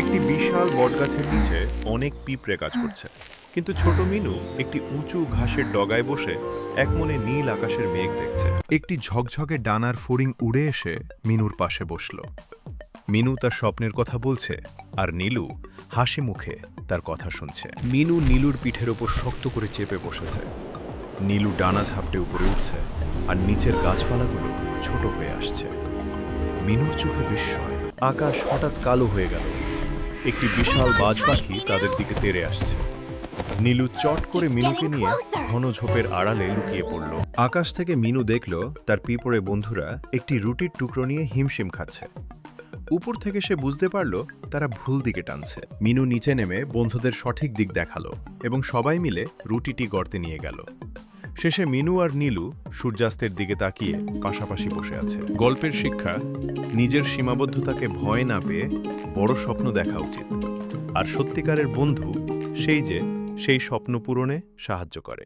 একটি বিশাল বটগাছের নিচে অনেক পিঁপড়ে কাজ করছে, কিন্তু ছোট মিনু একটি উঁচু ঘাসের ডগায় বসে একমনে নীল আকাশের মেঘ দেখছে। একটি ঝকঝকে ডানার ফড়িং উড়ে এসে মিনুর পাশে বসল। মিনু তার স্বপ্নের কথা বলছে, আর নীলু হাসি মুখে তার কথা শুনছে। মিনু নীলুর পিঠের ওপর শক্ত করে চেপে বসেছে। নীলু ডানা ঝাপটে উপরে উঠছে, আর নিচের গাছপালাগুলো ছোট হয়ে আসছে। মিনুর চোখে বিস্ময়। আকাশ হঠাৎ কালো হয়ে গেল। একটি বিশাল বাজ পাখি তাদের দিকে তেড়ে আসছে। নীলু চট করে মিনুকে নিয়ে ঘন ঝোপের আড়ালে লুকিয়ে পড়ল। আকাশ থেকে মিনু দেখল তার পিঁপড়ে বন্ধুরা একটি রুটির টুকরো নিয়ে হিমশিম খাচ্ছে। উপর থেকে সে বুঝতে পারল তারা ভুল দিকে টানছে। মিনু নিচে নেমে বন্ধুদের সঠিক দিক দেখালো এবং সবাই মিলে রুটিটি গর্তে নিয়ে গেল। শেষে মিনু আর নীলু সূর্যাস্তের দিকে তাকিয়ে পাশাপাশি বসে আছে। গল্পের শিক্ষা: নিজের সীমাবদ্ধতাকে ভয় না পেয়ে বড় স্বপ্ন দেখা উচিত। আর সত্যিকারের বন্ধু সেই স্বপ্ন পূরণে সাহায্য করে।